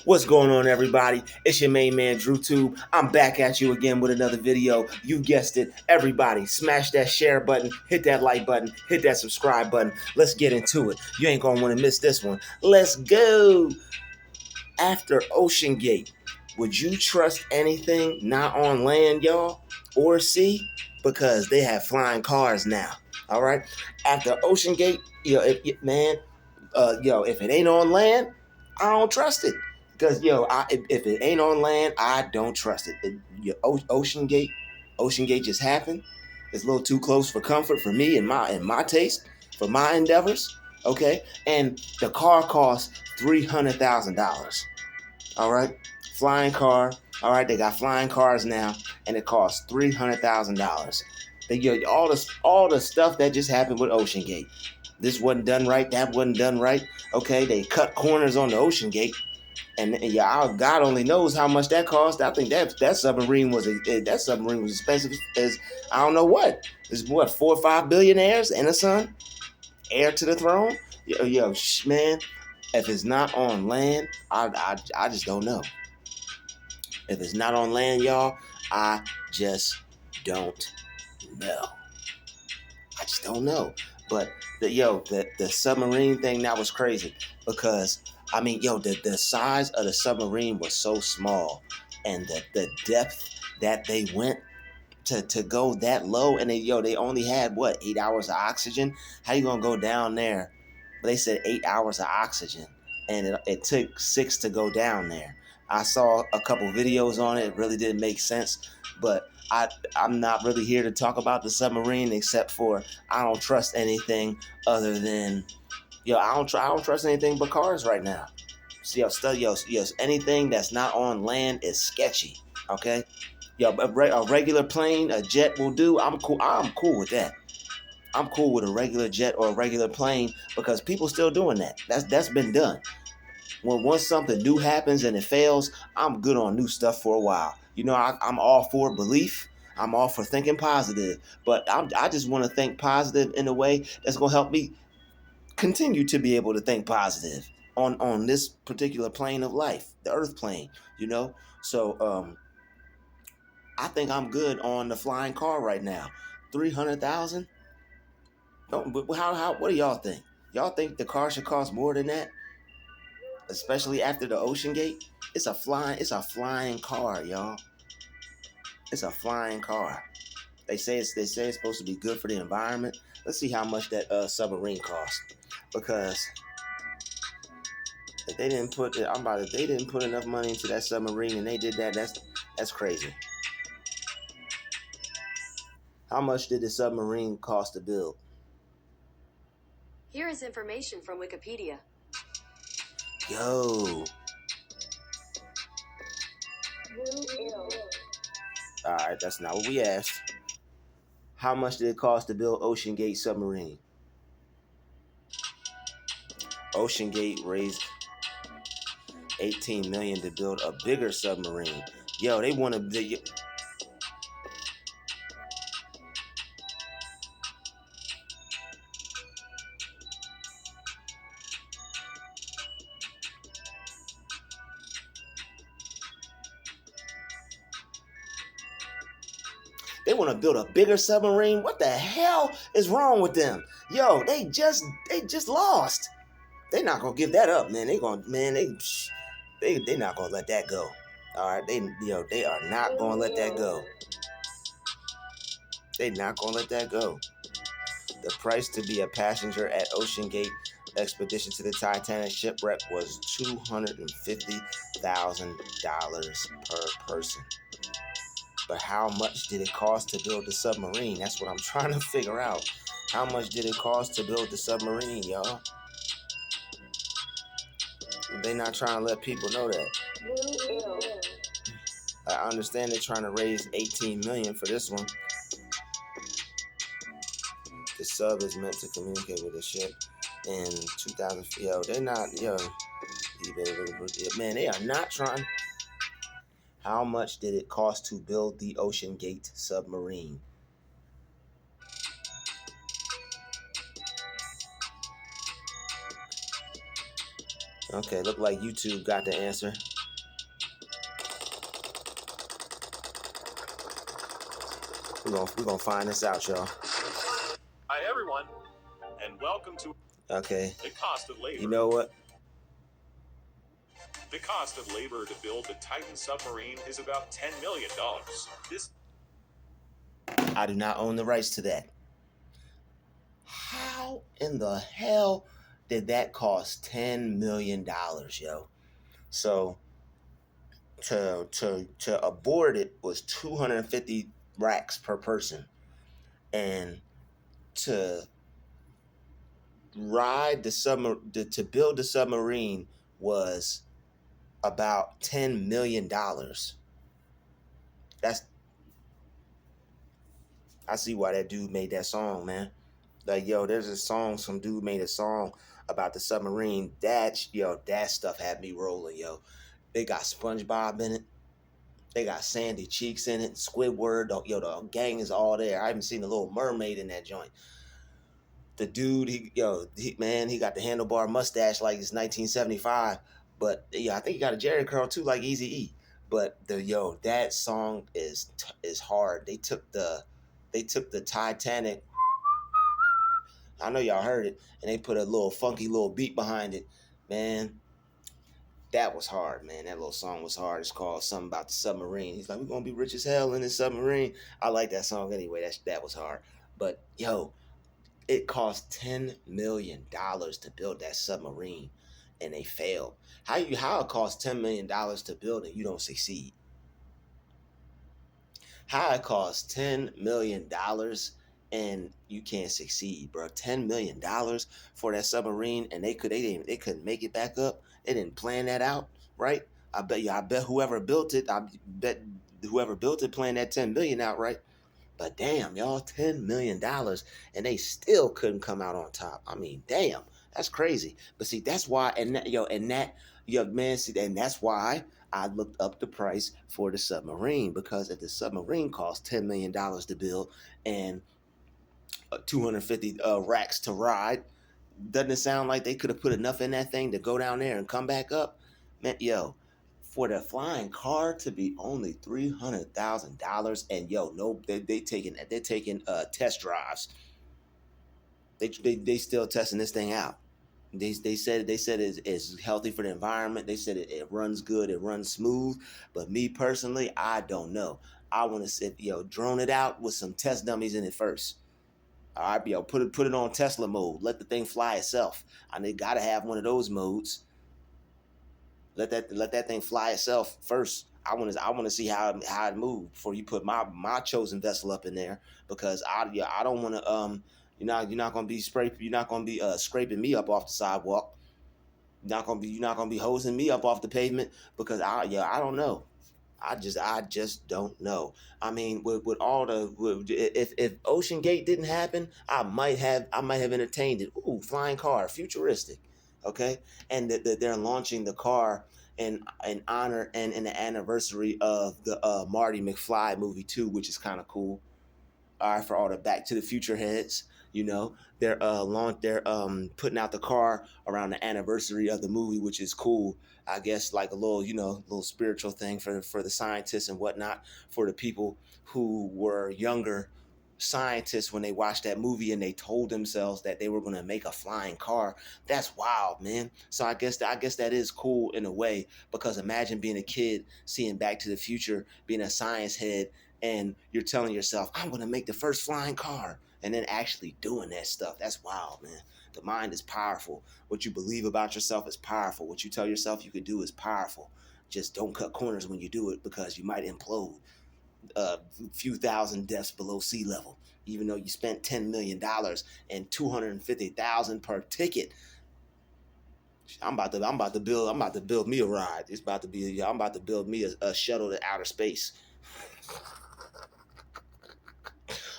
What's going on, everybody? It's your main man, Druuill. I'm back at you again with another video. You guessed it. Everybody, smash that share button, hit that like button, hit that subscribe button. Let's get into it. You ain't gonna want to miss this one. Let's go. After Ocean Gate, would you trust anything not on land, y'all, or sea? Because they have flying cars now. All right. After Ocean Gate, if it ain't on land, I don't trust it. Because if it ain't on land, I don't trust it. Ocean Gate just happened. It's a little too close for comfort for me and my taste, for my endeavors. Okay, and the car costs $300,000. All right, flying car. All right, they got flying cars now, and it costs $300,000. All the stuff that just happened with Ocean Gate. This wasn't done right. That wasn't done right. Okay, they cut corners on the Ocean Gate, and God only knows how much that cost. I think that submarine was expensive as I don't know what. It's what, 4 or 5 billionaires and a son, heir to the throne. Man, if it's not on land, I just don't know. If it's not on land, y'all, I just don't know. I just don't know. But the submarine thing, that was crazy because the size of the submarine was so small, and the depth that they went to go that low, and they only had what, 8 hours of oxygen. How you gonna go down there? They said 8 hours of oxygen, and it took 6 to go down there. I saw a couple videos on it. It really didn't make sense, but I'm not really here to talk about the submarine, except for I don't trust anything other than I don't trust anything but cars right now. So anything that's not on land is sketchy. Okay, a regular plane, a jet will do. I'm cool. I'm cool with that. I'm cool with a regular jet or a regular plane because people still doing that. That's been done. Once something new happens and it fails, I'm good on new stuff for a while. I'm all for belief. I'm all for thinking positive, but I just want to think positive in a way that's gonna help me continue to be able to think positive on this particular plane of life, the Earth plane. So I think I'm good on the flying car right now. 300,000. What do y'all think? Y'all think the car should cost more than that? Especially after the Ocean Gate? It's a flying car, y'all. It's a flying car. They say it's supposed to be good for the environment. Let's see how much that submarine costs. Because if they didn't put they didn't put enough money into that submarine and they did that, that's crazy. How much did the submarine cost to build? Here is information from Wikipedia. Yo. Druuill. All right, that's not what we asked. How much did it cost to build Ocean Gate submarine? Ocean Gate raised $18 million to build a bigger submarine. Yo, they want to. They want to build a bigger submarine. What the hell is wrong with them? Yo, they just lost. They're not gonna give that up, man. They not gonna let that go. All right, they are not gonna let that go. They not gonna let that go. The price to be a passenger at Ocean Gate expedition to the Titanic shipwreck was $250,000 per person. But how much did it cost to build the submarine? That's what I'm trying to figure out. How much did it cost to build the submarine, y'all? They not trying to let people know that. I understand they're trying to raise $18 million for this one. The sub is meant to communicate with the ship in 2000. They're not. Man, they are not trying. How much did it cost to build the Ocean Gate submarine? Okay, look like YouTube got the answer. We're gonna find this out, y'all. Hi everyone, and welcome to Okay. the cost of labor. You know what? The cost of labor to build the Titan submarine is about $10 million. This I do not own the rights to that. How in the hell did that cost $10 million, yo? So to abort it was 250 racks per person, and to ride the to build the submarine was about $10 million. That's I see why that dude made that song, man. Like, yo, there's a song, some dude made a song about the submarine. That stuff had me rolling, yo. They got SpongeBob in it. They got Sandy Cheeks in it. Squidward, the gang is all there. I haven't seen the Little Mermaid in that joint. The dude, he got the handlebar mustache like it's 1975. But yeah, I think he got a Jerry curl too, like Easy E. But that song is hard. They took the Titanic. I know y'all heard it, and they put a little funky little beat behind it. Man, that was hard, man. That little song was hard. It's called something about the submarine. He's like, we're gonna be rich as hell in this submarine. I like that song anyway. That was hard. But yo, it cost $10 million to build that submarine, and they failed. How it costs $10 million to build and you don't succeed? How it costs $10 million and you can't succeed, bro? $10 million for that submarine, and they couldn't make it back up. They didn't plan that out, right? I bet whoever built it, I bet whoever built it planned that 10 million out, right? But damn, y'all, $10 million, and they still couldn't come out on top. I mean, damn, that's crazy. But see, that's why, man, see, and that's why I looked up the price for the submarine, because if the submarine cost $10 million to build and 250 racks to ride, doesn't it sound like they could have put enough in that thing to go down there and come back up? Man, yo, for the flying car to be only $300,000, and yo, no, they're taking test drives. They still testing this thing out. They said it's healthy for the environment. They said it runs good, it runs smooth. But me personally, I don't know. I want to sit, drone it out with some test dummies in it first. All right, put it on Tesla mode. Let the thing fly itself. I need gotta have one of those modes. Let that thing fly itself first. I want to see how it moves before you put my chosen vessel up in there, because I don't want to you're not gonna be scraping me up off the sidewalk. You're not gonna be hosing me up off the pavement, because I don't know. I just don't know. I mean, with all the if Ocean Gate didn't happen, I might have entertained it. Ooh, flying car, futuristic, okay. And they're launching the car in honor and in the anniversary of the Marty McFly movie too, which is kind of cool. All right, for all the Back to the Future heads, they're putting out the car around the anniversary of the movie, which is cool. I guess like a little little spiritual thing for the scientists and whatnot, for the people who were younger scientists when they watched that movie and they told themselves that they were going to make a flying car. That's wild, man. So I guess that is cool in a way, because imagine being a kid seeing Back to the Future, being a science head, and you're telling yourself, I'm going to make the first flying car, and then actually doing that stuff. That's wild, man. The mind is powerful. What you believe about yourself is powerful. What you tell yourself you can do is powerful. Just don't cut corners when you do it, because you might implode a few thousand deaths below sea level, even though you spent $10 million and 250,000 per ticket. I'm about to build me a ride. It's about to be. I'm about to build me a shuttle to outer space.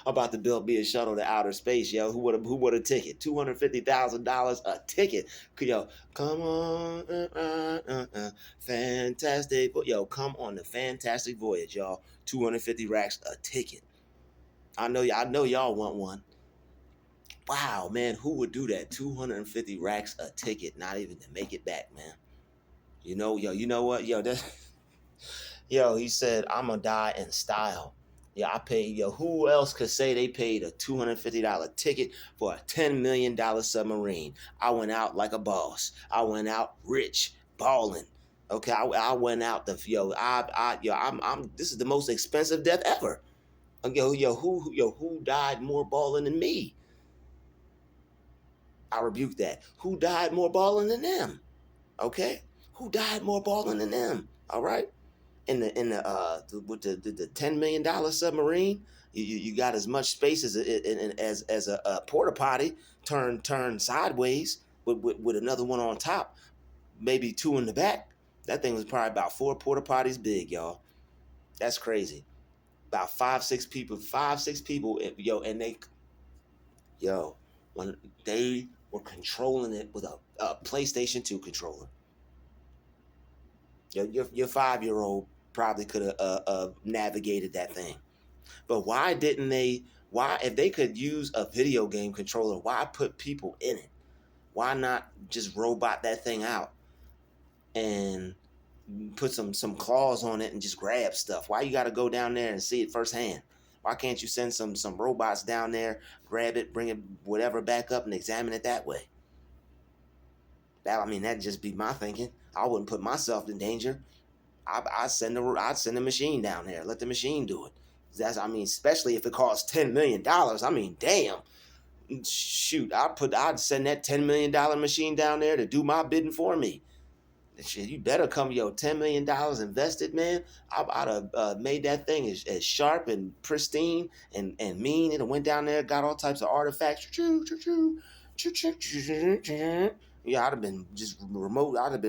I'm about to build me a shuttle to outer space, yo. Who would a ticket? $250,000 a ticket. Yo, come on, fantastic. Yo, come on the fantastic voyage, y'all. 250 racks a ticket. I know y'all want one. Wow, man, who would do that? 250 racks a ticket, not even to make it back, man. You know what? Yo, he said, I'm gonna die in style. Yeah, I paid. Yo, who else could say they paid a $250 ticket for a $10 million submarine? I went out like a boss. I went out rich, balling. Okay, I went out the I'm. This is the most expensive death ever. Who died more balling than me? I rebuke that. Who died more balling than them? Okay, who died more balling than them? All right. With the $10 million submarine, you got as much space as a porta potty turned sideways with another one on top, maybe two in the back. That thing was probably about four porta potties big, y'all. That's crazy. About five six people, and yo, when they were controlling it with a PlayStation 2 controller. Your 5-year-old probably could have navigated that thing. But why didn't they? Why, if they could use a video game controller, why put people in it? Why not just robot that thing out and put some claws on it and just grab stuff? Why you got to go down there and see it firsthand? Why can't you send some robots down there, grab it, bring it whatever back up, and examine it that way? That'd just be my thinking. I wouldn't put myself in danger. I'd send a machine down there. Let the machine do it. Especially if it costs $10 million. Damn. Shoot, I'd send that $10 million machine down there to do my bidding for me. Shit, you better come, $10 million invested, man. I'd have made that thing as sharp and pristine and mean. It went down there, got all types of artifacts. Yeah, I'd have been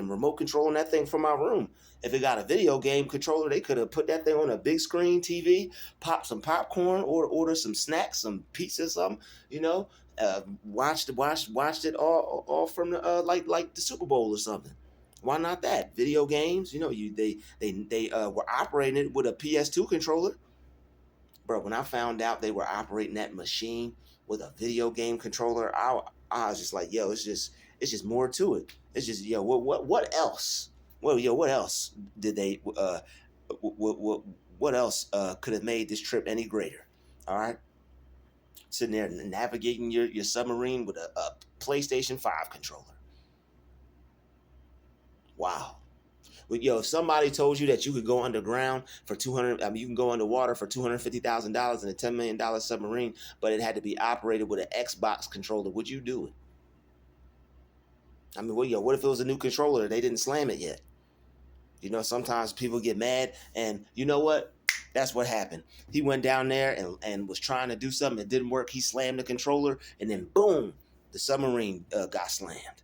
remote controlling that thing from my room. If it got a video game controller, they could have put that thing on a big screen TV, pop some popcorn, or order some snacks, some pizza, something. Watched it all from the like the Super Bowl or something. Why not that? Video games, they were operating it with a PS2 controller. Bro, when I found out they were operating that machine with a video game controller, I was just like, yo, it's just more to it. It's just, what else? Well, what else did they what else could have made this trip any greater? All right, sitting there navigating your submarine with a PlayStation 5 controller. Wow. But if somebody told you that you could go underground for 200, you can go underwater for $250,000 in a $10 million submarine, but it had to be operated with an Xbox controller, would you do it? What if it was a new controller? They didn't slam it yet. Sometimes people get mad, and you know what? That's what happened. He went down there and was trying to do something. It didn't work. He slammed the controller, and then boom, the submarine got slammed.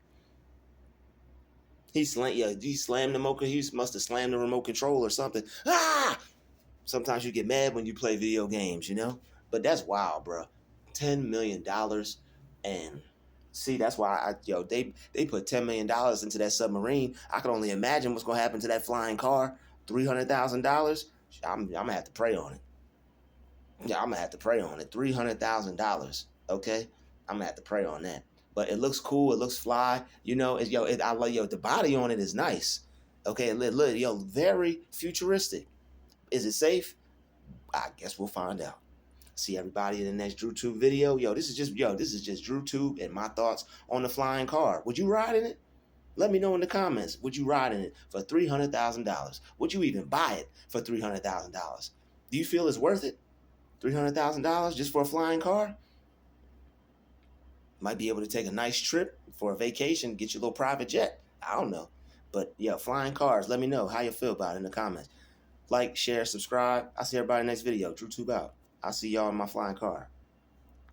He slammed the remote. He must have slammed the remote control or something. Ah! Sometimes you get mad when you play video games, But that's wild, bro. $10 million, and see, that's why they put $10 million into that submarine. I can only imagine what's gonna happen to that flying car. $300,000. I'm gonna have to pray on it. Yeah, I'm gonna have to pray on it. $300,000. Okay, I'm gonna have to pray on that. But it looks cool. It looks fly. I love the body on it is nice. Okay, very futuristic. Is it safe? I guess we'll find out. See everybody in the next DruTube video. This is just DruTube and my thoughts on the flying car. Would you ride in it? Let me know in the comments. Would you ride in it for $300,000? Would you even buy it for $300,000? Do you feel it's worth it? $300,000 just for a flying car? Might be able to take a nice trip for a vacation, get your little private jet. I don't know. But flying cars, let me know how you feel about it in the comments. Like, share, subscribe. I'll see everybody next video. DruTube out. I'll see y'all in my flying car.